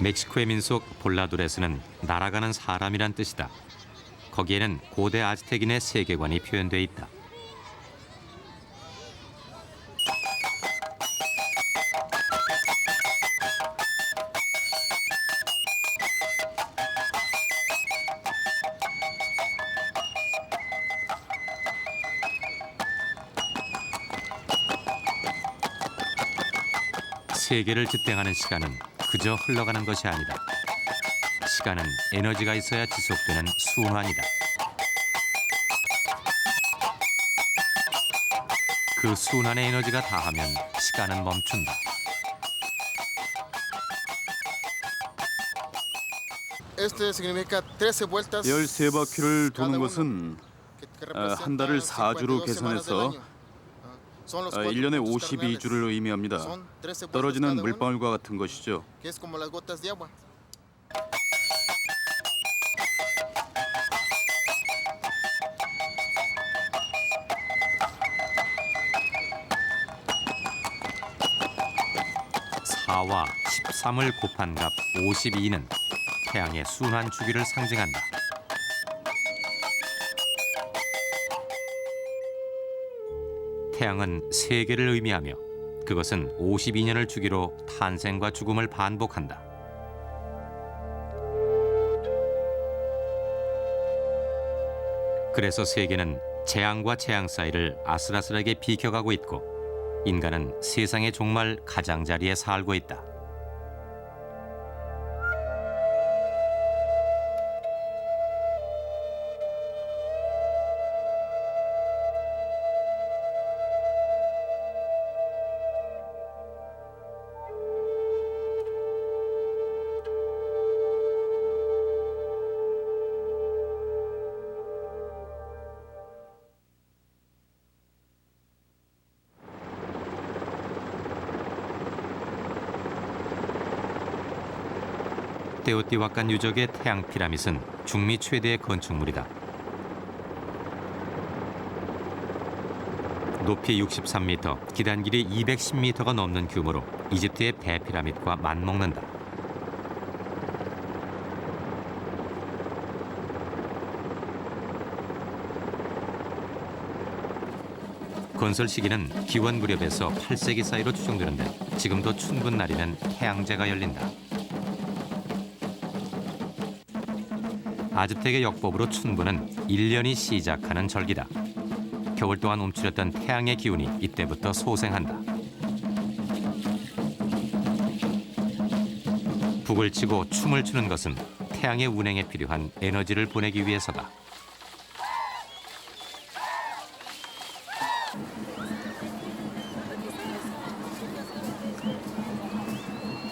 멕시코의 민속 볼라도레스는 날아가는 사람이란 뜻이다. 거기에는 고대 아즈텍인의 세계관이 표현돼 있다. 세계를 지탱하는 시간은 그저 흘러가는 것이 아니다. 시간은 에너지가 있어야 지속되는 순환이다. 그 순환의 에너지가 다하면 시간은 멈춘다. Este significa 13 vueltas. 13바퀴를 도는 것은 한 달을 4주로 계산해서 1년에 52주를 의미합니다. 떨어지는 물방울과 같은 것이죠. Que es como las gotas de agua. 사와 13을 곱한 값 52는 태양의 순환 주기를 상징한다. 태양은 세계를 의미하며 그것은 52년을 주기로 탄생과 죽음을 반복한다. 그래서 세계는 재앙과 재앙 사이를 아슬아슬하게 비켜가고 있고 인간은 세상의 종말 가장자리에 살고 있다. 테오티와칸 유적의 태양 피라밋은 중미 최대의 건축물이다. 높이 63m, 기단 길이 210m가 넘는 규모로 이집트의 대피라밋과 맞먹는다. 건설 시기는 기원 무렵에서 8세기 사이로 추정되는데 지금도 춘분 날에는 태양제가 열린다. 아즈텍의 역법으로 춘분은 1년이 시작하는 절기다. 겨울 동안 움츠렸던 태양의 기운이 이때부터 소생한다. 북을 치고 춤을 추는 것은 태양의 운행에 필요한 에너지를 보내기 위해서다.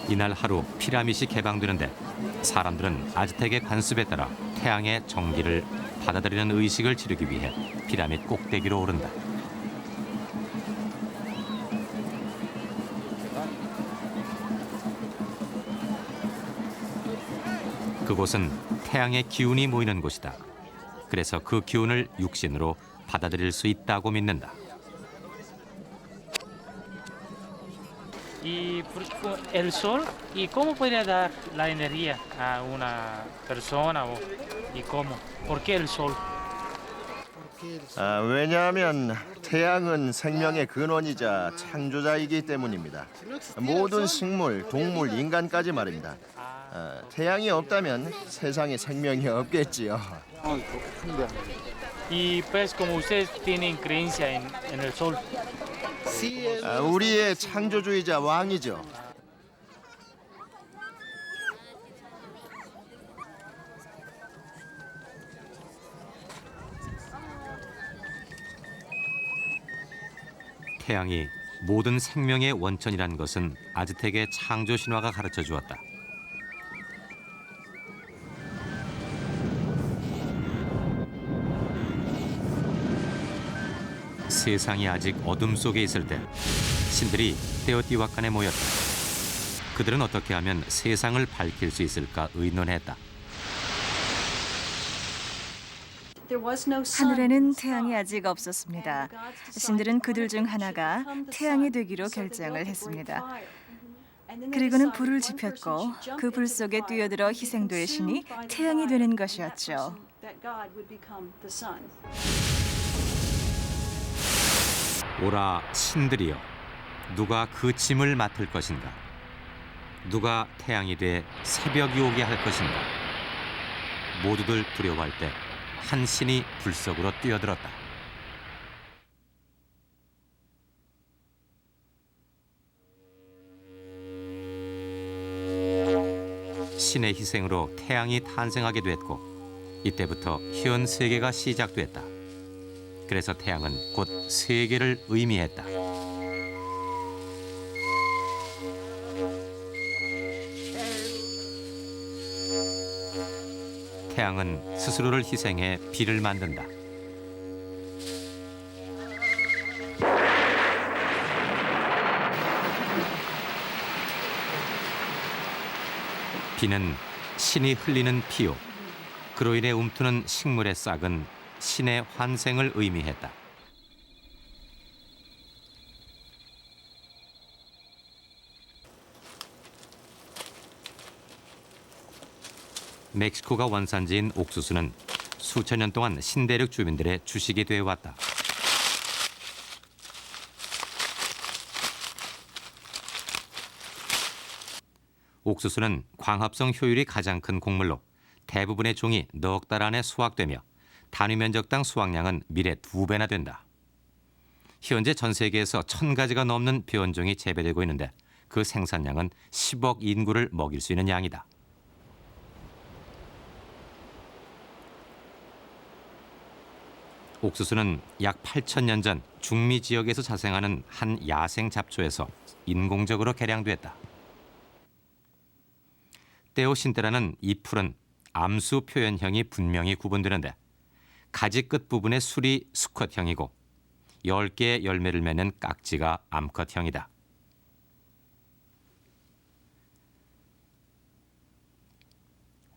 이날 하루 피라밋이 개방되는데 사람들은 아즈텍의 관습에 따라 태양의 정기를 받아들이는 의식을 치르기 위해 피라밋 꼭대기로 오른다. 그곳은 태양의 기운이 모이는 곳이다. 그래서 그 기운을 육신으로 받아들일 수 있다고 믿는다. Y el sol, ¿y cómo podría dar la energía a una persona y cómo? ¿Por qué el sol? 왜냐하면 태양은 생명의 근원이자 창조자이기 때문입니다. 모든 식물, 동물, 인간까지 말입니다. 태양이 없다면 세상에 생명이 없겠지요. Y pues como ustedes tienen creencia en el sol. 우리의 창조주의자 왕이죠. 태양이 모든 생명의 원천이라는 것은 아즈텍의 창조 신화가 가르쳐 주었다. 세상이 아직 어둠 속에 있을 때 신들이 테오티와칸에 모였다. 그들은 어떻게 하면 세상을 밝힐 수 있을까 의논했다. 하늘에는 태양이 아직 없었습니다. 신들은 그들 중 하나가 태양이 되기로 결정을 했습니다. 그리고는 불을 지폈고 그 불 속에 뛰어들어 희생될 신이 태양이 되는 것이었죠. 오라 신들이여, 누가 그 짐을 맡을 것인가? 누가 태양이 돼 새벽이 오게 할 것인가? 모두들 두려워할 때 한 신이 불 속으로 뛰어들었다. 신의 희생으로 태양이 탄생하게 됐고 이때부터 현 세계가 시작됐다. 그래서 태양은 곧 세계를 의미했다. 태양은 스스로를 희생해 비를 만든다. 비는 신이 흘리는 피요, 그로 인해 움트는 식물의 싹은 신의 환생을 의미했다. 멕시코가 원산지인 옥수수는 수천 년 동안 신대륙 주민들의 주식이 되어 왔다. 옥수수는 광합성 효율이 가장 큰 곡물로 대부분의 종이 넉 달 안에 수확되며 단위 면적당 수확량은 밀의 2배나 된다. 현재 전 세계에서 1,000가지가 넘는 변종이 재배되고 있는데 그 생산량은 10억 인구를 먹일 수 있는 양이다. 옥수수는 약 8,000년 전 중미 지역에서 자생하는 한 야생 잡초에서 인공적으로 개량됐다. 떼오신테라는 이 풀은 암수 표현형이 분명히 구분되는데 가지 끝 부분의 술이 수컷형이고 10개의 열매를 맺는 깍지가 암컷형이다.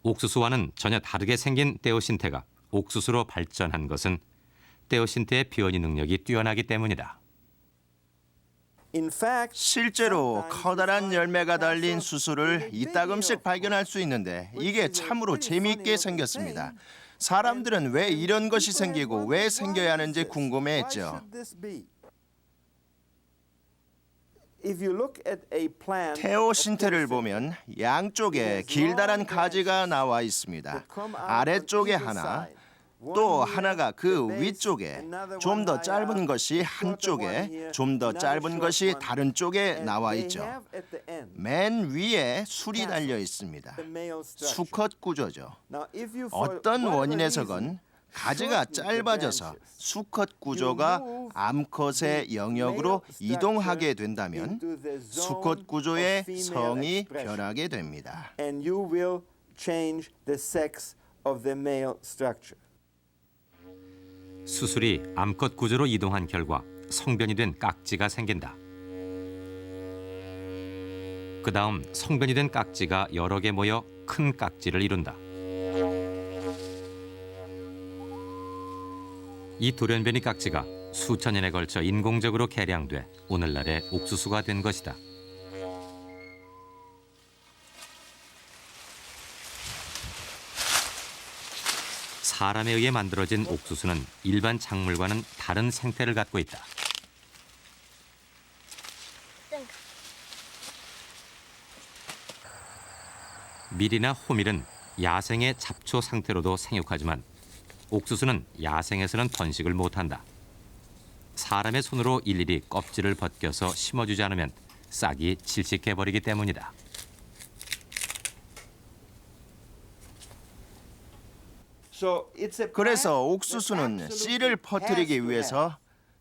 옥수수와는 전혀 다르게 생긴 떼오신테가 옥수수로 발전한 것은 떼오신테의 변이 능력이 뛰어나기 때문이다. 실제로 커다란 열매가 달린 수수를 이따금씩 발견할 수 있는데 이게 참으로 재미있게 생겼습니다. 사람들은 왜 이런 것이 생기고 왜 생겨야 하는지 궁금해했죠. 테오신테를 보면 양쪽에 길다란 가지가 나와 있습니다. 아래쪽에 하나, 또 하나가 그 위쪽에, 좀 더 짧은 것이 한쪽에, 좀 더 짧은 것이 다른 쪽에 나와 있죠. 맨 위에 술이 달려 있습니다. 수컷 구조죠. 어떤 원인에서건 가지가 짧아져서 수컷 구조가 암컷의 영역으로 이동하게 된다면 수컷 구조의 성이 변하게 됩니다. 수술이 암컷 구조로 이동한 결과 성변이 된 깍지가 생긴다. 그 다음 성변이 된 깍지가 여러 개 모여 큰 깍지를 이룬다. 이 돌연변이 깍지가 수천 년에 걸쳐 인공적으로 개량돼 오늘날의 옥수수가 된 것이다. 사람에 의해 만들어진 옥수수는 일반 작물과는 다른 생태를 갖고 있다. 밀이나 호밀은 야생의 잡초 상태로도 생육하지만 옥수수는 야생에서는 번식을 못한다. 사람의 손으로 일일이 껍질을 벗겨서 심어주지 않으면 싹이 질식해버리기 때문이다. 그래서 옥수수는 씨를 퍼뜨리기 위해서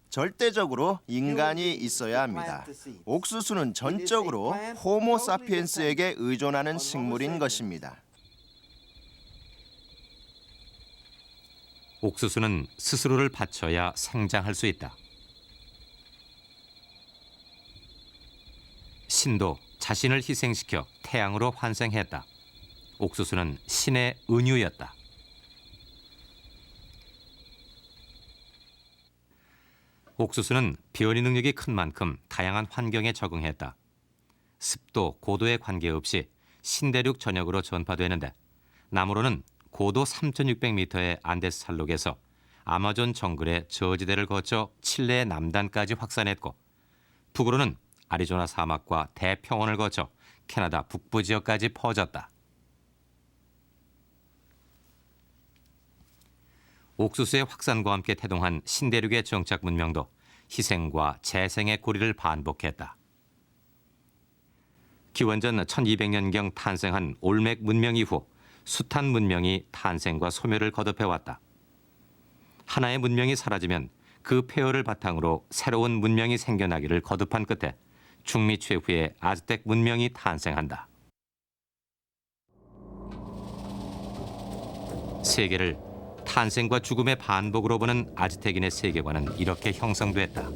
절대적으로 인간이 있어야 합니다. 옥수수는 전적으로 호모 사피엔스에게 의존하는 식물인 것입니다. 옥수수는 스스로를 바쳐야 생장할 수 있다. 신도 자신을 희생시켜 태양으로 환생했다. 옥수수는 신의 은유였다. 옥수수는 변이 능력이 큰 만큼 다양한 환경에 적응했다. 습도, 고도에 관계없이 신대륙 전역으로 전파되는데 남으로는 고도 3,600m의 안데스 산록에서 아마존 정글의 저지대를 거쳐 칠레의 남단까지 확산했고 북으로는 아리조나 사막과 대평원을 거쳐 캐나다 북부 지역까지 퍼졌다. 옥수수의 확산과 함께 태동한 신대륙의 정착 문명도 희생과 재생의 고리를 반복했다. 기원전 1200년경 탄생한 올맥 문명 이후 숱한 문명이 탄생과 소멸을 거듭해왔다. 하나의 문명이 사라지면 그 폐허를 바탕으로 새로운 문명이 생겨나기를 거듭한 끝에 중미 최후의 아즈텍 문명이 탄생한다. 세계를 탄생과 죽음의 반복으로 보는 아즈텍인의 세계관은 이렇게 형성됐다.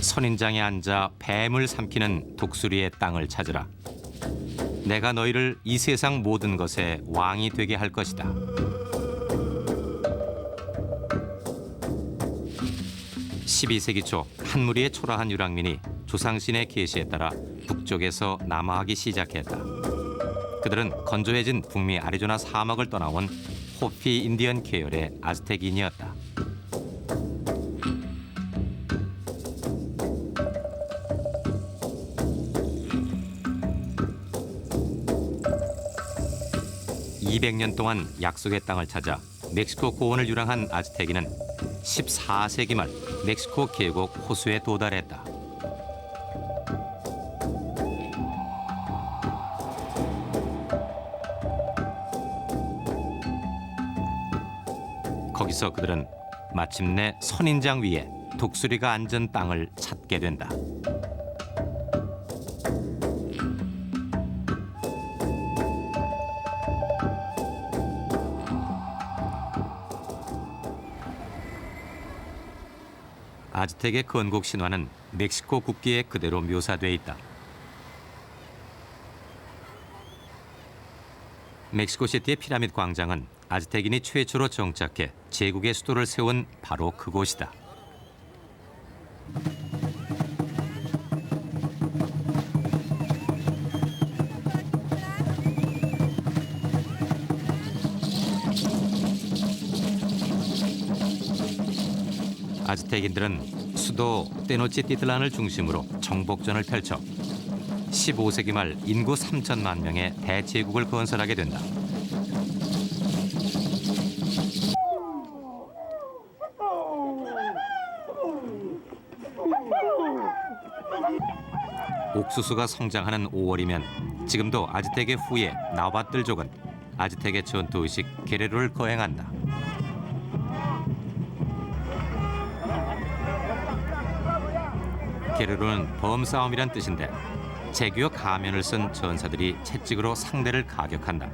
선인장에 앉아 뱀을 삼키는 독수리의 땅을 찾으라. 내가 너희를 이 세상 모든 것의 왕이 되게 할 것이다. (12세기) 초 한 무리의 초라한 유랑민이 조상신의 계시에 따라 북쪽에서 남하하기 시작했다. 그들은 건조해진 북미 아리조나 사막을 떠나온 호피 인디언 계열의 아즈텍인이었다. (200년) 동안 약속의 땅을 찾아 멕시코 고원을 유랑한 아즈텍인은 14세기 말 멕시코 계곡 호수에 도달했다. 거기서 그들은 마침내 선인장 위에 독수리가 앉은 땅을 찾게 된다. 아즈텍의 건국 신화는 멕시코 국기에 그대로 묘사돼 있다. 멕시코시티의 피라미드 광장은 아즈텍인이 최초로 정착해 제국의 수도를 세운 바로 그곳이다. 아즈텍인들은 수도 테노치티틀란을 중심으로 정복전을 펼쳐 15세기 말 인구 3천만 명의 대제국을 건설하게 된다. 옥수수가 성장하는 5월이면 지금도 아즈텍의 후예 나바틀족은 아즈텍의 전투의식 게레로를 거행한다. 게레로는 범싸움이란 뜻인데 재규어 가면을 쓴 전사들이 채찍으로 상대를 가격한다.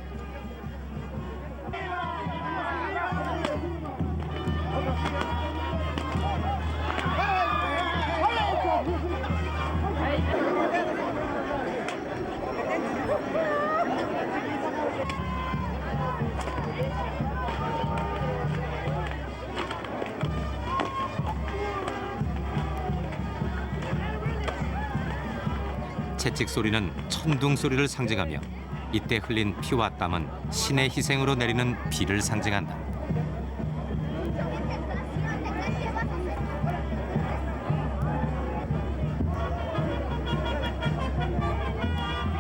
채찍 소리는 천둥 소리를 상징하며 이때 흘린 피와 땀은 신의 희생으로 내리는 비를 상징한다.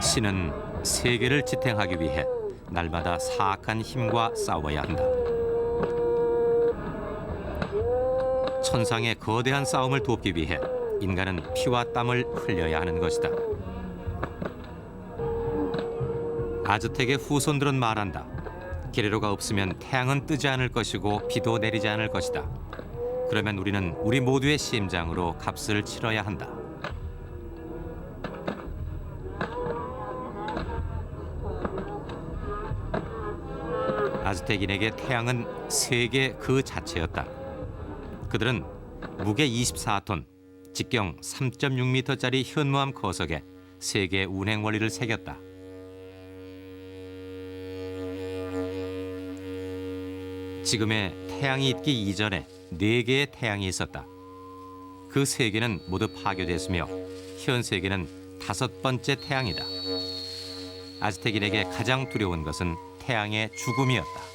신은 세계를 지탱하기 위해 날마다 사악한 힘과 싸워야 한다. 천상의 거대한 싸움을 돕기 위해 인간은 피와 땀을 흘려야 하는 것이다. 아즈텍의 후손들은 말한다. 게레로가 없으면 태양은 뜨지 않을 것이고 비도 내리지 않을 것이다. 그러면 우리는 우리 모두의 심장으로 값을 치러야 한다. 아즈텍인에게 태양은 세계 그 자체였다. 그들은 무게 24톤, 직경 3.6m짜리 현무암 거석에 세계 운행 원리를 새겼다. 지금의 태양이 있기 이전에 4개의 태양이 있었다. 그 세 개는 모두 파괴됐으며 현 세계는 5번째 태양이다. 아즈텍인에게 가장 두려운 것은 태양의 죽음이었다.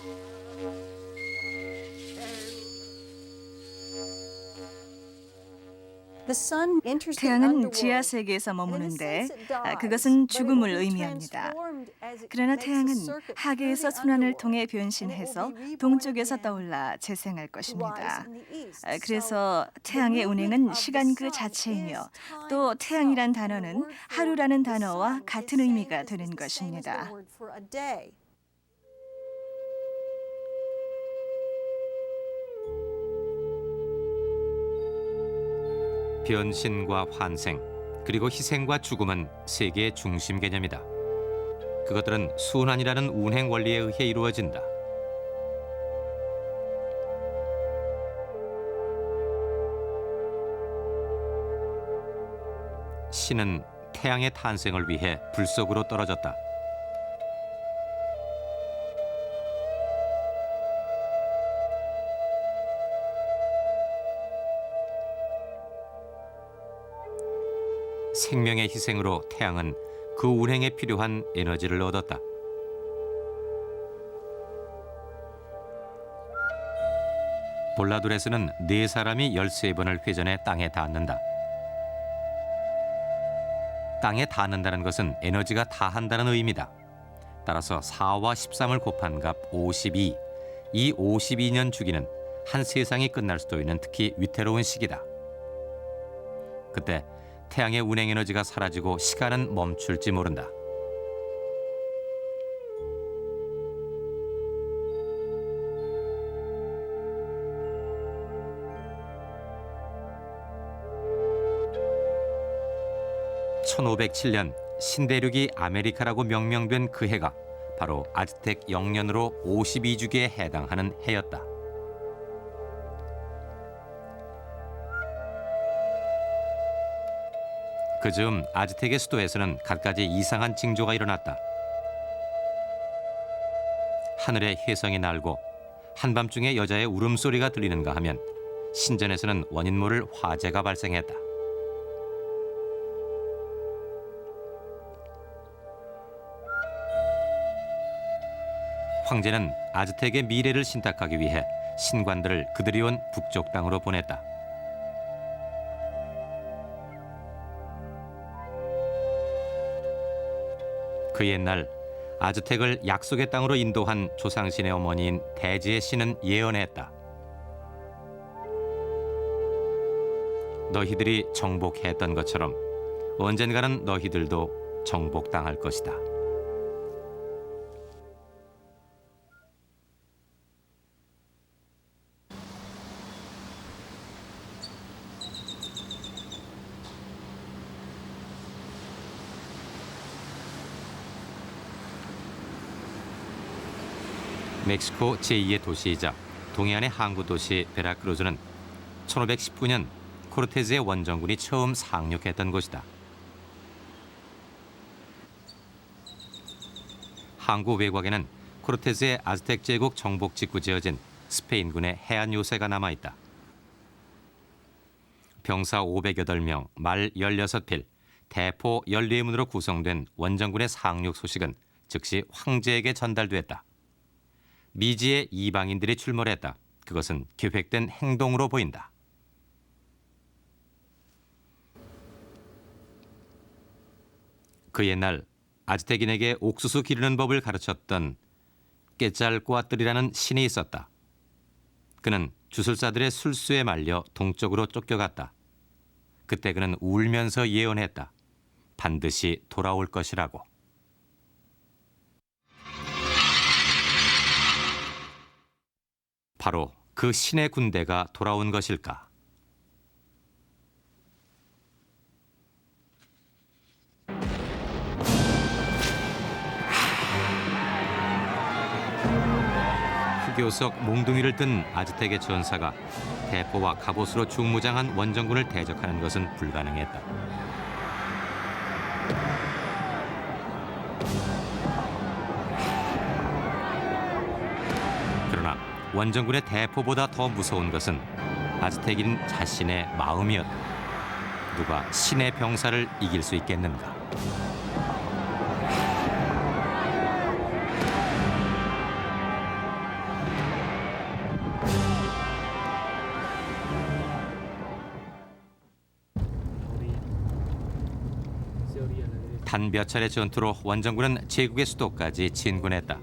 태양은 지하 세계에서 머무는데 그것은 죽음을 의미합니다. 그러나 태양은 하계에서 순환을 통해 변신해서 동쪽에서 떠올라 재생할 것입니다. 그래서 태양의 운행은 시간 그 자체이며 또 태양이란 단어는 하루라는 단어와 같은 의미가 되는 것입니다. 변신과 환생, 그리고 희생과 죽음은 세계의 중심 개념이다. 그것들은 순환이라는 운행 원리에 의해 이루어진다. 신은 태양의 탄생을 위해 불 속으로 떨어졌다. 생명의 희생으로 태양은 그 운행에 필요한 에너지를 얻었다. 볼라돌에서는 4사람이 13번을 회전해 땅에 닿는다. 땅에 닿는다는 것은 에너지가 다한다는 의미다. 따라서 4와 13을 곱한 값 52. 이 52년 주기는 한 세상이 끝날 수도 있는 특히 위태로운 시기다. 그때 태양의 운행 에너지가 사라지고 시간은 멈출지 모른다. (1507년) 신대륙이 아메리카라고 명명된 그 해가 바로 아즈텍 영년으로 52주기에 해당하는 해였다. 그즈음 아즈텍의 수도에서는 갖가지 이상한 징조가 일어났다. 하늘에 혜성이 날고 한밤중에 여자의 울음소리가 들리는가 하면 신전에서는 원인 모를 화재가 발생했다. 황제는 아즈텍의 미래를 신탁하기 위해 신관들을 그들이 온 북쪽 땅으로 보냈다. 그 옛날 아즈텍을 약속의 땅으로 인도한 조상신의 어머니인 대지의 신은 예언했다. 너희들이 정복했던 것처럼 언젠가는 너희들도 정복당할 것이다. 멕시코 제2의 도시이자 동해안의 항구 도시 베라크루즈는 1519년 코르테즈의 원정군이 처음 상륙했던 곳이다. 항구 외곽에는 코르테즈의 아즈텍 제국 정복 직후 지어진 스페인군의 해안 요새가 남아있다. 병사 508명, 말 16필, 대포 14문으로 구성된 원정군의 상륙 소식은 즉시 황제에게 전달됐다. 미지의 이방인들이 출몰했다. 그것은 계획된 행동으로 보인다. 그 옛날 아즈텍인에게 옥수수 기르는 법을 가르쳤던 깨짤꼬아뜰이라는 신이 있었다. 그는 주술사들의 술수에 말려 동쪽으로 쫓겨갔다. 그때 그는 울면서 예언했다. 반드시 돌아올 것이라고. 바로 그 신의 군대가 돌아온 것일까? 흑요석 몽둥이를 든 아즈텍의 전사가 대포와 갑옷으로 중무장한 원정군을 대적하는 것은 불가능했다. 그러나 원정군의 대포보다 더 무서운 것은 아즈텍인 자신의 마음이었다. 누가 신의 병사를 이길 수 있겠는가? 단 몇 차례 전투로 원정군은 제국의 수도까지 진군했다.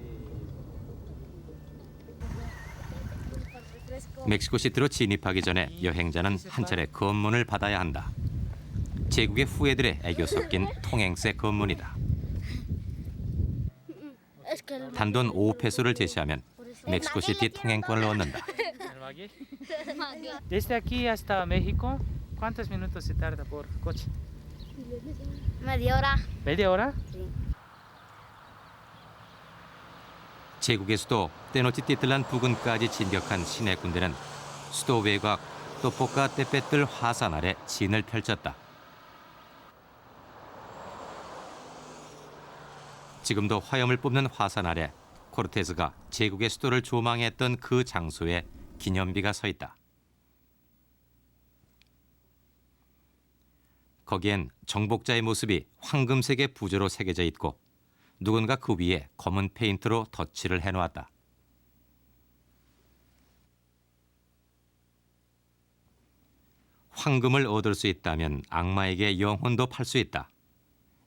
멕시코시티로 진입하기 전에 여행자는 한 차례 검문을 받아야 한다. 제국의 후예들의 애교 섞인 통행세 검문이다. 단돈 5페소를 제시하면 멕시코시티 통행권을 얻는다. Desde aquí hasta México, ¿cuántos minutos se tarda por coche? Media hora. ¿Media hora? 제국의 수도 테노치티틀란 부근까지 진격한 신의 군대는 수도 외곽 또포카 테페틀 화산 아래 진을 펼쳤다. 지금도 화염을 뿜는 화산 아래 코르테스가 제국의 수도를 조망했던 그 장소에 기념비가 서 있다. 거기엔 정복자의 모습이 황금색의 부조로 새겨져 있고 누군가 그 위에 검은 페인트로 덧칠을 해놓았다. 황금을 얻을 수 있다면 악마에게 영혼도 팔 수 있다.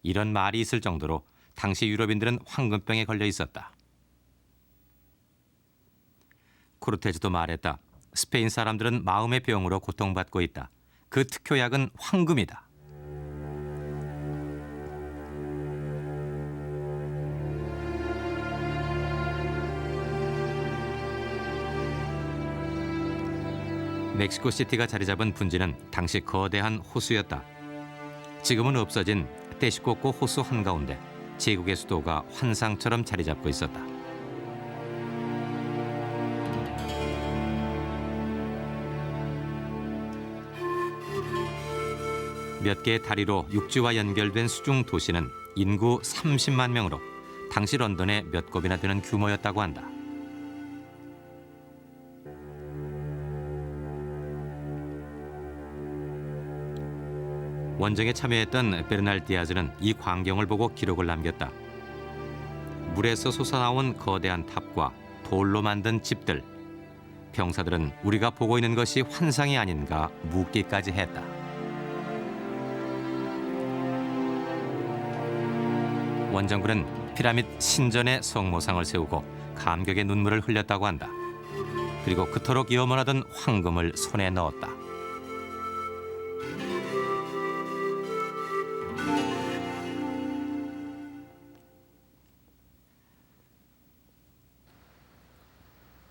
이런 말이 있을 정도로 당시 유럽인들은 황금병에 걸려 있었다. 코르테즈도 말했다. 스페인 사람들은 마음의 병으로 고통받고 있다. 그 특효약은 황금이다. 멕시코시티가 자리 잡은 분지는 당시 거대한 호수였다. 지금은 없어진 테시코코 호수 한가운데 제국의 수도가 환상처럼 자리 잡고 있었다. 몇 개의 다리로 육지와 연결된 수중 도시는 인구 30만 명으로 당시 런던의 몇 곱이나 되는 규모였다고 한다. 원정에 참여했던 베르날 디아즈는 이 광경을 보고 기록을 남겼다. 물에서 솟아나온 거대한 탑과 돌로 만든 집들. 병사들은 우리가 보고 있는 것이 환상이 아닌가 묻기까지 했다. 원정군은 피라밋 신전에 성모상을 세우고 감격의 눈물을 흘렸다고 한다. 그리고 그토록 염원하던 황금을 손에 넣었다.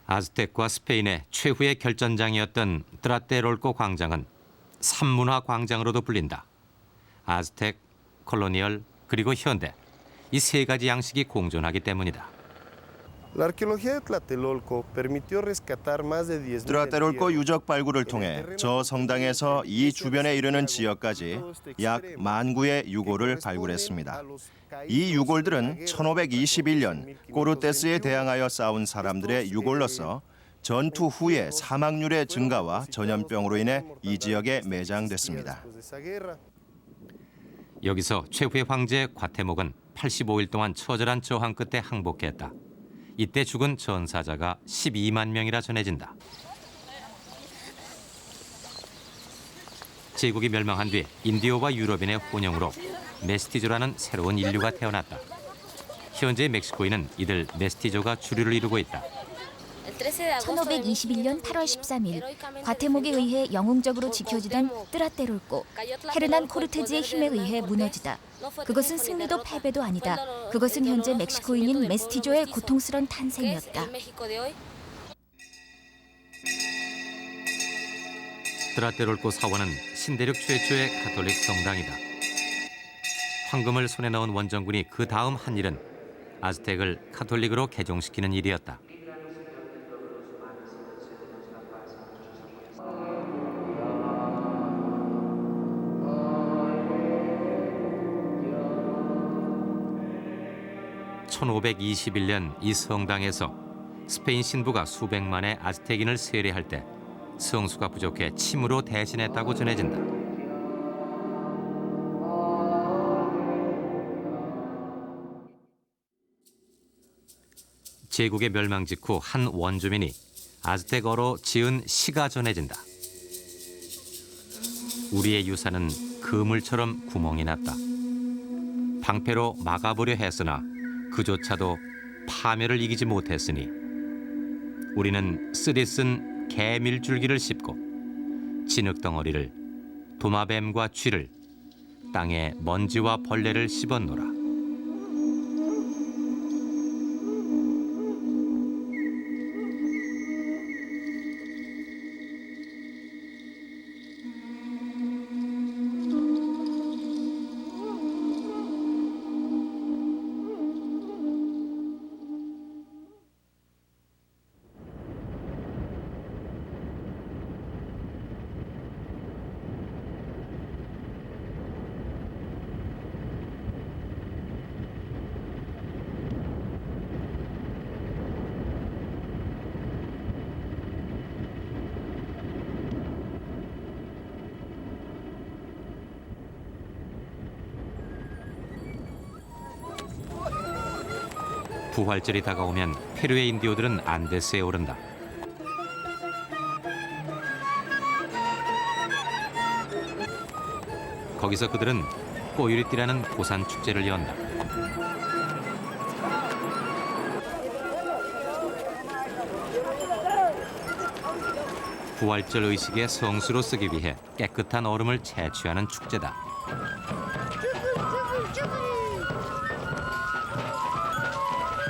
아즈텍과 스페인의 최후의 결전장이었던 트라테롤코 광장은 삼문화 광장으로도 불린다. 아즈텍, 콜로니얼, 그리고 현대. 이 세 가지 양식이 공존하기 때문이다. 트라테롤코 유적 발굴을 통해 저 성당에서 이 주변에 이르는 지역까지 약 10,000구의 유골을 발굴했습니다. 이 유골들은 1521년 코르테스에 대항하여 싸운 사람들의 유골로서 전투 후에 사망률의 증가와 전염병으로 인해 이 지역에 매장됐습니다. 여기서 최후의 황제 과테목은 85일 동안 처절한 저항 끝에 항복했다. 이때 죽은 전사자가 12만 명이라 전해진다. 제국이 멸망한 뒤 인디오와 유럽인의 혼용으로 메스티조라는 새로운 인류가 태어났다. 현재 멕시코에는 이들 메스티조가 주류를 이루고 있다. 1521년 8월 13일 과테목에 의해 영웅적으로 지켜지던 트라테롤코, 헤르난 코르테즈의 힘에 의해 무너지다. 그것은 승리도 패배도 아니다. 그것은 현재 멕시코인인 메스티조의 고통스런 탄생이었다. 트라테롤코 사원은 신대륙 최초의 가톨릭 성당이다. 황금을 손에 넣은 원정군이 그 다음 한 일은 아즈텍을 가톨릭으로 개종시키는 일이었다. (1521년) 이 성당에서 스페인 신부가 수백만의 아즈텍인을 세례할 때 성수가 부족해 침으로 대신했다고 전해진다. 제국의 멸망 직후 한 원주민이 아즈텍어로 지은 시가 전해진다. 우리의 유산은 그물처럼 구멍이 났다. 방패로 막아보려 했으나 그조차도 파멸을 이기지 못했으니 우리는 쓰디쓴 개밀줄기를 씹고 진흙덩어리를 도마뱀과 쥐를 땅에 먼지와 벌레를 씹었노라. 부활절이 다가오면 페루의 인디오들은 안데스에 오른다. 거기서 그들은 꼬유리띠라는 고산 축제를 연다. 부활절 의식의 성수로 쓰기 위해 깨끗한 얼음을 채취하는 축제다.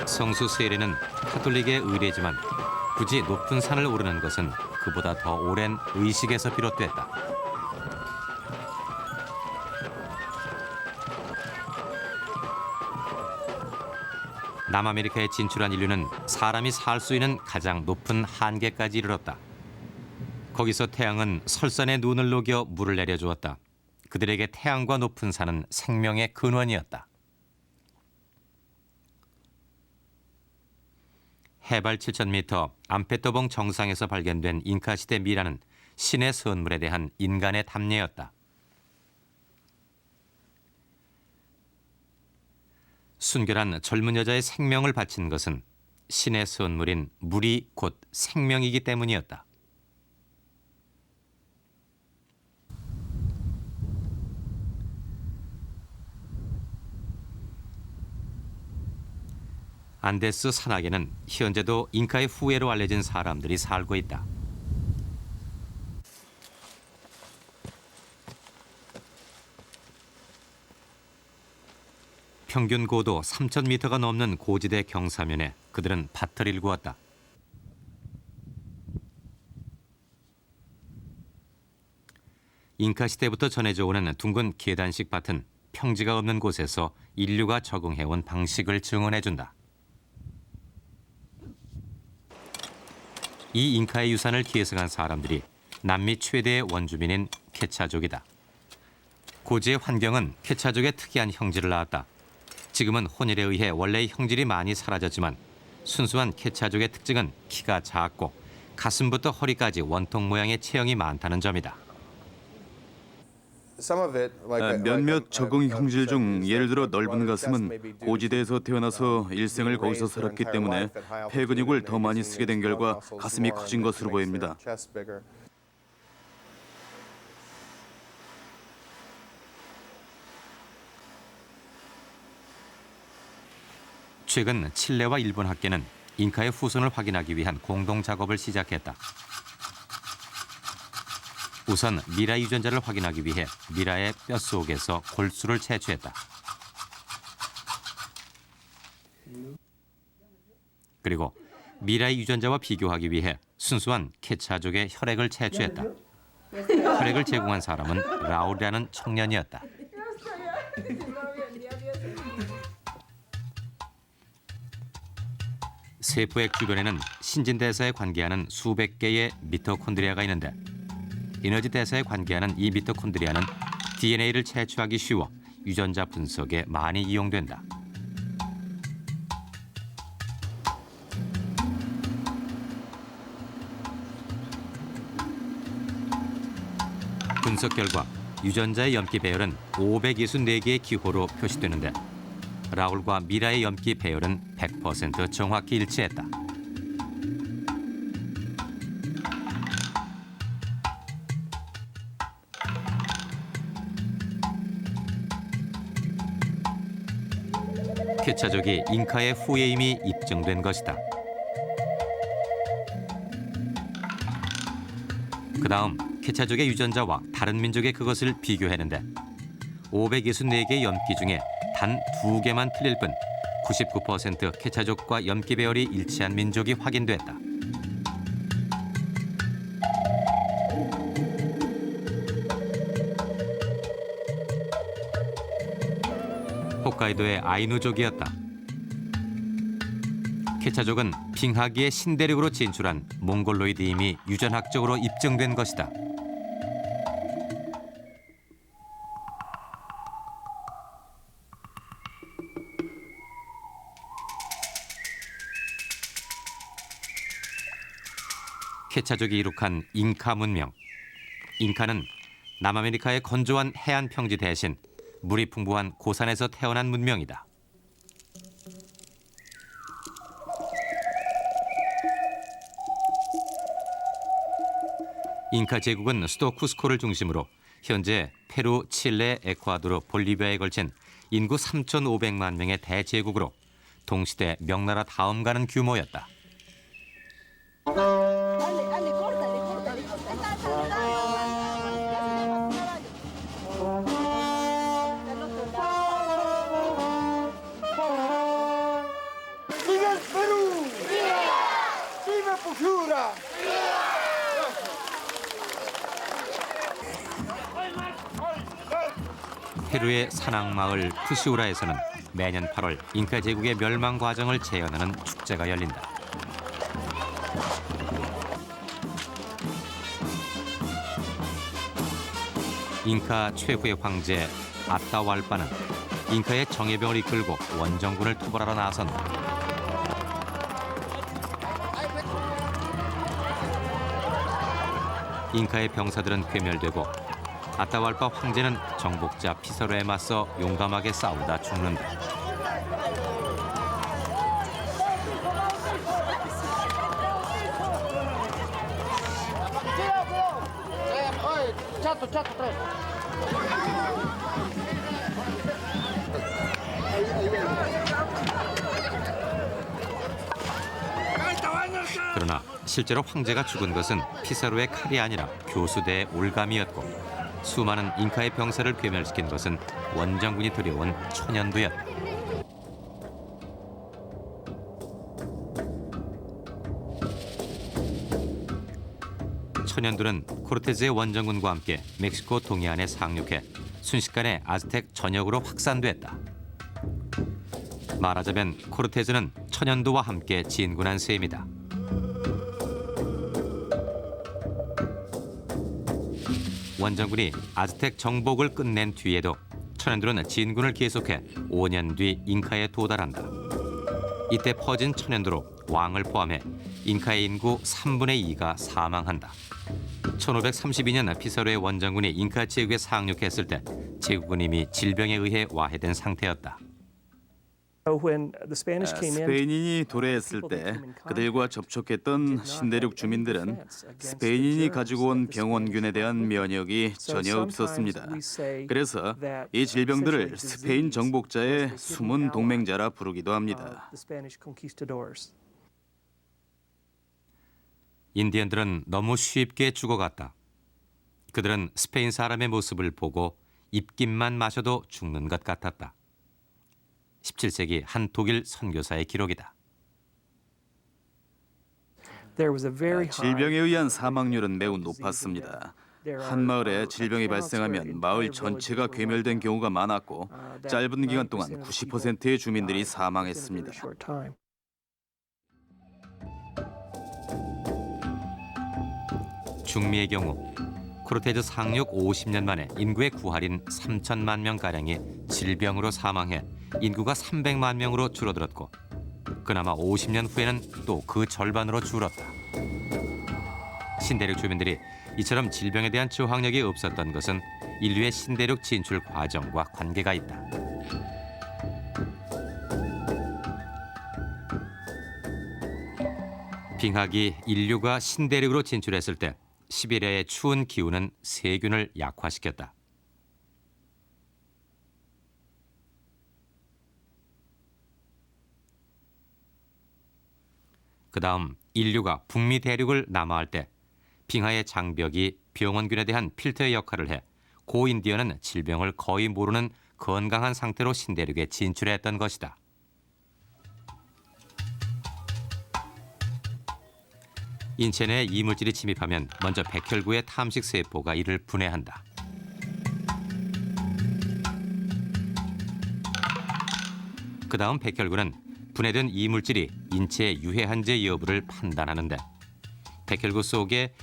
성수 세례는 카톨릭의 의례지만 굳이 높은 산을 오르는 것은 그보다 더 오랜 의식에서 비롯됐다. 남아메리카에 진출한 인류는 사람이 살 수 있는 가장 높은 한계까지 이르렀다. 거기서 태양은 설산의 눈을 녹여 물을 내려주었다. 그들에게 태양과 높은 산은 생명의 근원이었다. 해발 7,000m 암페토봉 정상에서 발견된 잉카 시대 미라는 신의 선물에 대한 인간의 답례였다. 순결한 젊은 여자의 생명을 바친 것은 신의 선물인 물이 곧 생명이기 때문이었다. 안데스 산악에는 현재도 잉카의 후예로 알려진 사람들이 살고 있다. 평균 고도 3,000m가 넘는 고지대 경사면에 그들은 밭을 일구었다. 잉카 시대부터 전해져 오는 둥근 계단식 밭은 평지가 없는 곳에서 인류가 적응해온 방식을 증언해준다. 이 잉카의 유산을 계승한 사람들이 남미 최대의 원주민인 퀘차족이다. 고지의 환경은 퀘차족의 특이한 형질을 낳았다. 지금은 혼혈에 의해 원래의 형질이 많이 사라졌지만 순수한 퀘차족의 특징은 키가 작고 가슴부터 허리까지 원통 모양의 체형이 많다는 점이다. 몇몇 적응 형질 중 예를 들어 넓은 가슴은 고지대에서 태어나서 일생을 거기서 살았기 때문에 폐 근육을 더 많이 쓰게 된 결과 가슴이 커진 것으로 보입니다. 최근 칠레와 일본 학계는 잉카의 후손을 확인하기 위한 공동 작업을 시작했다. 우선 미라 유전자를 확인하기 위해 미라의 뼛속에서 골수를 채취했다. 그리고 미라의 유전자와 비교하기 위해 순수한 퀘차족의 혈액을 채취했다. 혈액을 제공한 사람은 라울이라는 청년이었다. 세포액 주변에는 신진대사에 관계하는 수백 개의 미토콘드리아가 있는데 에너지 대사에 관계하는 이 미토콘드리아는 DNA를 채취하기 쉬워 유전자 분석에 많이 이용된다. 분석 결과 유전자의 염기 배열은 564개의 기호로 표시되는데 라울과 미라의 염기 배열은 100% 정확히 일치했다. 쾌차족이 잉카의 후예임이 입증된 것이다. 그 다음 쾌차족의 유전자와 다른 민족의 그것을 비교했는데 564개의 염기 중에 단 2개만 틀릴 뿐 99% 쾌차족과 염기 배열이 일치한 민족이 확인됐다. 홋카이도의 아이누족이었다. 쾌차족은 빙하기의 신대륙으로 진출한 몽골로이드임이 유전학적으로 입증된 것이다. 쾌차족이 이룩한 잉카 문명. 잉카는 남아메리카의 건조한 해안 평지 대신 물이 풍부한 고산에서 태어난 문명이다. 잉카 제국은 수도 쿠스코를 중심으로 현재 페루, 칠레, 에콰도르, 볼리비아에 걸친 인구 3,500만 명의 대제국으로 동시대 명나라 다음 가는 규모였다. 페루의 산악마을 푸시우라에서는 매년 8월 잉카 제국의 멸망 과정을 재현하는 축제가 열린다. 잉카 최후의 황제 아따왈빠는 잉카의 정예병을 이끌고 원정군을 토벌하러 나선다. 잉카의 병사들은 괴멸되고 아따왈빠 황제는 정복자 피사로에 맞서 용감하게 싸우다 죽는다. 그러나 실제로 황제가 죽은 것은 피사로의 칼이 아니라 교수대의 올감이었고 수많은 잉카의 병사를 괴멸시킨 것은 원정군이 들여온 천연두였다. 천연두는 코르테즈의 원정군과 함께 멕시코 동해안에 상륙해 순식간에 아즈텍 전역으로 확산됐다. 말하자면 코르테즈는 천연두와 함께 진군한 셈이다. 원정군이 아즈텍 정복을 끝낸 뒤에도 천연두는 진군을 계속해 5년 뒤 잉카에 도달한다. 이때 퍼진 천연두로 왕을 포함해 잉카의 인구 3분의 2가 사망한다. 1532년 피사로의 원정군이 잉카 제국에 상륙했을 때 제국은 이미 질병에 의해 와해된 상태였다. 스페인인이 도래했을 때 그들과 접촉했던 신대륙 주민들은 스페인인이 가지고 온 병원균에 대한 면역이 전혀 없었습니다. 그래서 이 질병들을 스페인 정복자의 숨은 동맹자라 부르기도 합니다. 인디언들은 너무 쉽게 죽어갔다. 그들은 스페인 사람의 모습을 보고 입김만 마셔도 죽는 것 같았다. 17세기 한 독일 선교사의 기록이다. 질병에 의한 사망률은 매우 높았습니다. 한 마을에 질병이 발생하면 마을 전체가 괴멸된 경우가 많았고 짧은 기간 동안 90%의 주민들이 사망했습니다. 중미의 경우 코르테즈 상륙 50년 만에 인구의 9할인 3천만 명가량이 질병으로 사망해 인구가 300만 명으로 줄어들었고 그나마 50년 후에는 또 그 절반으로 줄었다. 신대륙 주민들이 이처럼 질병에 대한 저항력이 없었던 것은 인류의 신대륙 진출 과정과 관계가 있다. 빙하기 인류가 신대륙으로 진출했을 때 시베리아의 추운 기후는 세균을 약화시켰다. 그 다음 인류가 북미 대륙을 남하할 때 빙하의 장벽이 병원균에 대한 필터의 역할을 해 고인디언은 질병을 거의 모르는 건강한 상태로 신대륙에 진출했던 것이다. 인체 내에 이물질이 침입하면 먼저 백혈구의 탐식 세포가 이를 분해한다. 그 다음 백혈구는 분해된 이물질이 인체에 유해한지 여부를 판단하는데 백혈구 속에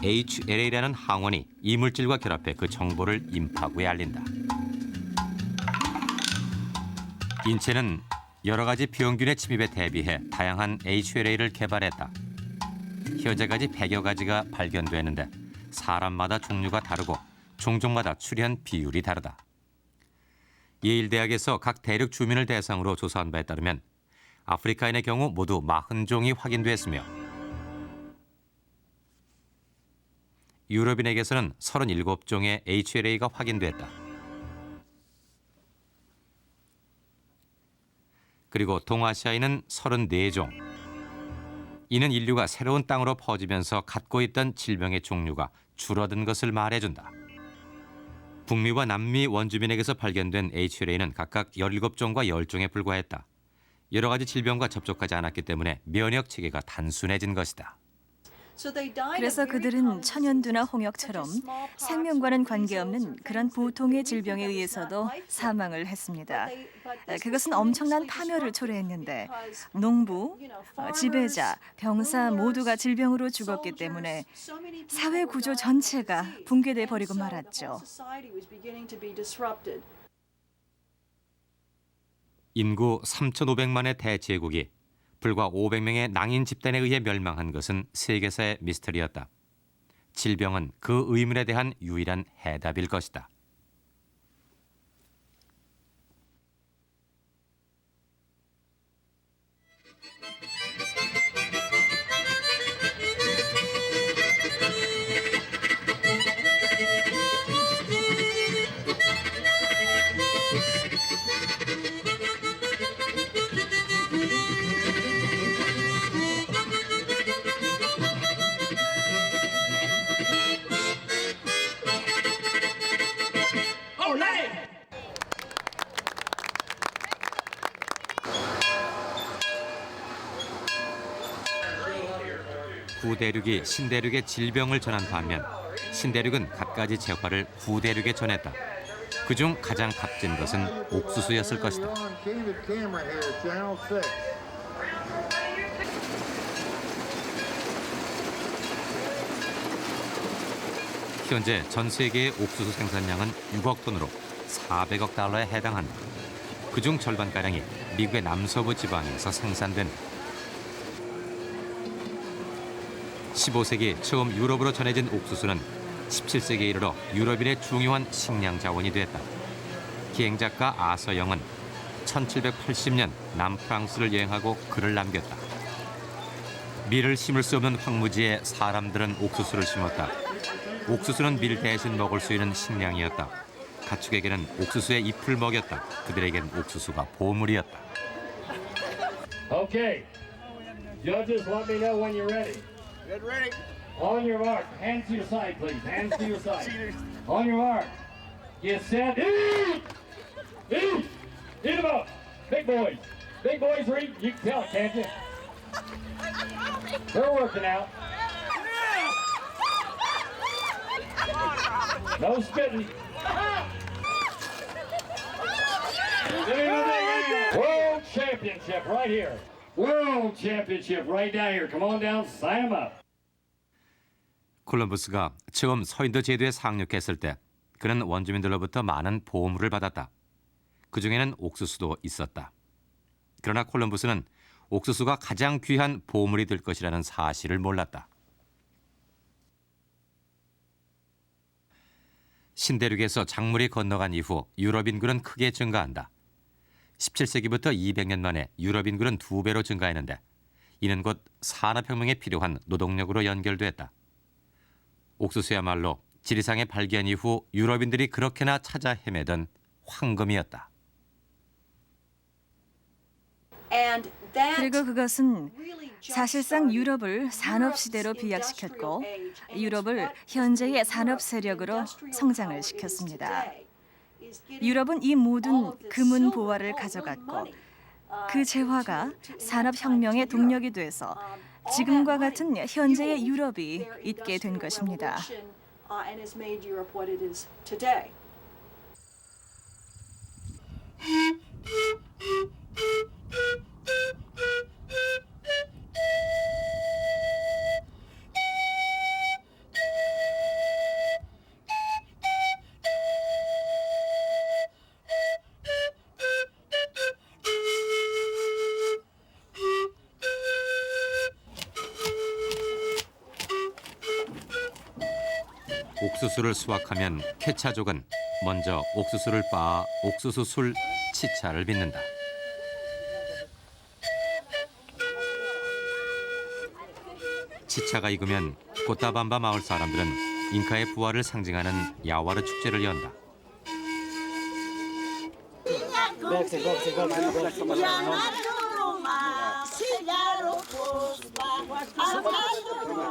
HLA라는 항원이 이물질과 결합해 그 정보를 임파구에 알린다. 인체는 여러 가지 병균의 침입에 대비해 다양한 HLA를 개발했다. 현재까지 100여 가지가 발견되는데 사람마다 종류가 다르고 종족마다 출현 비율이 다르다. 예일대학에서 각 대륙 주민을 대상으로 조사한 바에 따르면 아프리카인의 경우 모두 40종이 확인됐으며 유럽인에게서는 37종의 HLA가 확인됐다. 그리고 동아시아인은 34종. 이는 인류가 새로운 땅으로 퍼지면서 갖고 있던 질병의 종류가 줄어든 것을 말해준다. 북미와 남미 원주민에게서 발견된 HLA는 각각 17종과 10종에 불과했다. 여러 가지 질병과 접촉하지 않았기 때문에 면역 체계가 단순해진 것이다. 그래서 그들은 천연두나 홍역처럼 생명과는 관계없는 그런 보통의 질병에 의해서도 사망을 했습니다. 그것은 엄청난 파멸을 초래했는데 농부, 지배자, 병사 모두가 질병으로 죽었기 때문에 사회 구조 전체가 붕괴돼 버리고 말았죠. 인구 3,500만의 대제국이 불과 500명의 낭인 집단에 의해 멸망한 것은 세계사의 미스터리였다. 질병은 그 의문에 대한 유일한 해답일 것이다. 구대륙이 신대륙에 질병을 전한 반면 신대륙은 갖가지 재화를 구대륙에 전했다. 그중 가장 값진 것은 옥수수였을 것이다. 현재 전 세계의 옥수수 생산량은 6억 톤으로 400억 달러에 해당한다. 그중 절반가량이 미국의 남서부 지방에서 생산된다. 15세기 처음 유럽으로 전해진 옥수수는 17세기에 이르러 유럽인의 중요한 식량 자원이 됐다. 기행작가 아서영은 1780년 남프랑스를 여행하고 글을 남겼다. 밀을 심을 수 없는 황무지에 사람들은 옥수수를 심었다. 옥수수는 밀 대신 먹을 수 있는 식량이었다. 가축에게는 옥수수의 잎을 먹였다. 그들에겐 옥수수가 보물이었다. Okay. Judges, let me know when you're ready. Get ready. On your mark. Hands to your side, please. Hands to your side. On your mark. Get set. Eat! Eat! Eat them up. Big boys. Big boys are eating. You can tell it, can't you? They're working out. No spitting. World Championship right here. World Championship right down here. Come on down, sign them up. 콜럼버스가 처음 서인도 제도에 상륙했을 때 그는 원주민들로부터 많은 보물을 받았다. 그중에는 옥수수도 있었다. 그러나 콜럼버스는 옥수수가 가장 귀한 보물이 될 것이라는 사실을 몰랐다. 신대륙에서 작물이 건너간 이후 유럽 인구는 크게 증가한다. 17세기부터 200년 만에 유럽 인구는 2배로 증가했는데 이는 곧 산업혁명에 필요한 노동력으로 연결됐다. 옥수수야말로 지리상의 발견 이후 유럽인들이 그렇게나 찾아 헤매던 황금이었다. 그리고 그것은 사실상 유럽을 산업시대로 비약시켰고 유럽을 현재의 산업 세력으로 성장을 시켰습니다. 유럽은 이 모든 금은 보화를 가져갔고 그 재화가 산업혁명의 동력이 돼서 지금과 같은 현재의 유럽이 있게 된 것입니다. 옥수수를 수확하면 캐차족은 먼저 옥수수를 빻아 옥수수 술 치차를 빚는다. 치차가 익으면 코타밤바 마을 사람들은 잉카의 부활을 상징하는 야와르 축제를 연다.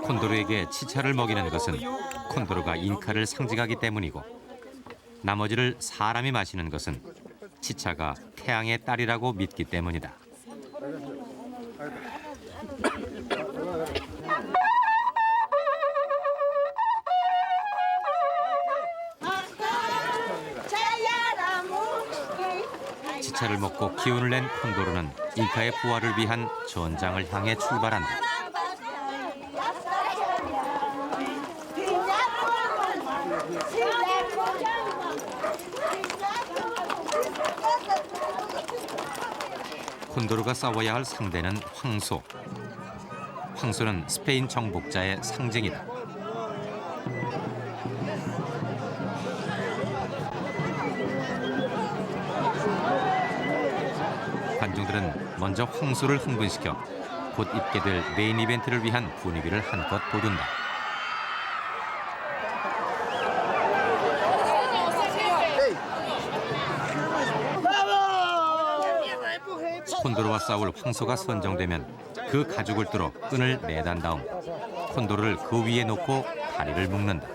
콘도르에게 치차를 먹이는 것은 콘도르가 잉카를 상징하기 때문이고 나머지를 사람이 마시는 것은 치차가 태양의 딸이라고 믿기 때문이다. 치차를 먹고 기운을 낸 콘도르는 잉카의 부활을 위한 전장을 향해 출발한다. 콘도르가 싸워야 할 상대는 황소. 황소는 스페인 정복자의 상징이다. 관중들은 먼저 황소를 흥분시켜 곧 있게 될 메인 이벤트를 위한 분위기를 한껏 돋운다. 콘도르와 싸울 황소가 선정되면 그 가죽을 뚫어 끈을 매단 다음 콘도르를 그 위에 놓고 다리를 묶는다.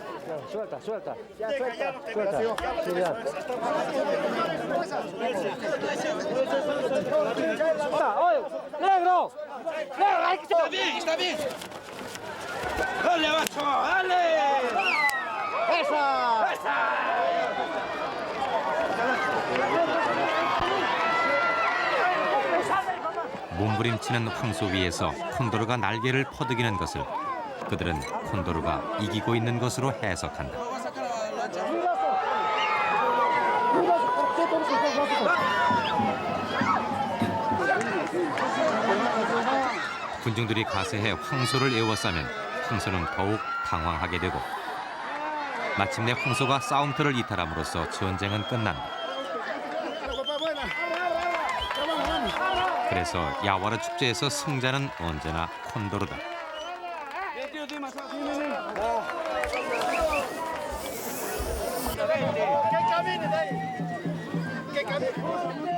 몸부림치는 황소 위에서 콘도르가 날개를 퍼득이는 것을 그들은 콘도르가 이기고 있는 것으로 해석한다. 군중들이 가세해 황소를 에워싸면 황소는 더욱 당황하게 되고 마침내 황소가 싸움터를 이탈함으로써 전쟁은 끝난다. 그래서 야와르 축제에서 승자는 언제나 콘도르다.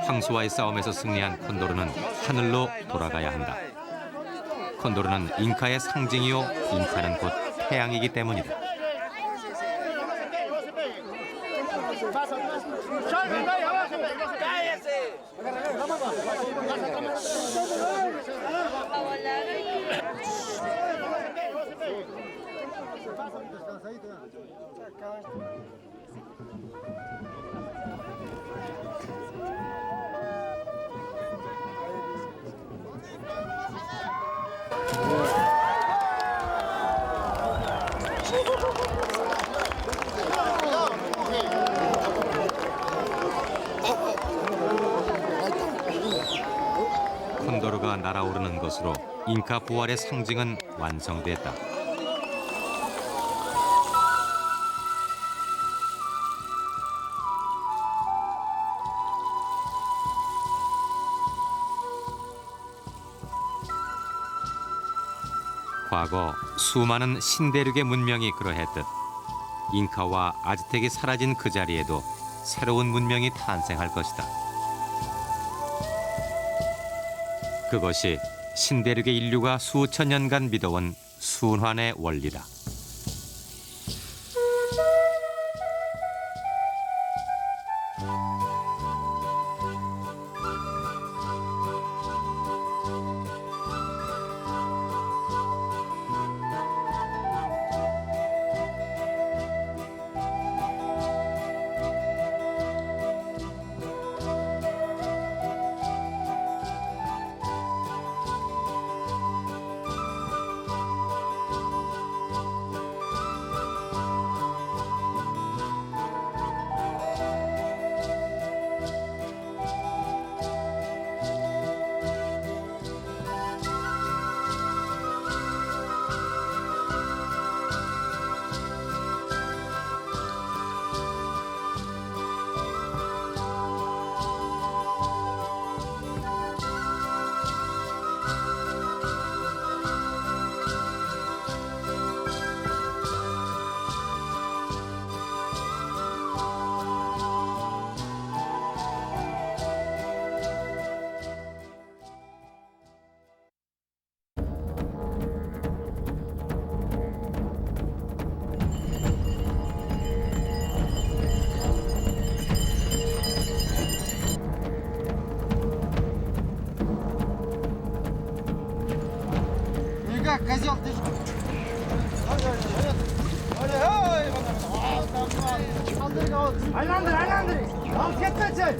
황소와의 싸움에서 승리한 콘도르는 하늘로 돌아가야 한다. 콘도르는 잉카의 상징이요 잉카는 곧 태양이기 때문이다. 콘도르가 날아오르는 것으로 잉카 부활의 상징은 완성됐다. 과거 수많은 신대륙의 문명이 그러했듯 잉카와 아즈텍이 사라진 그 자리에도 새로운 문명이 탄생할 것이다. 그것이 신대륙의 인류가 수천 년간 믿어온 순환의 원리다. Козел, ты же... Aylandır, aylandır. Al ketme sen.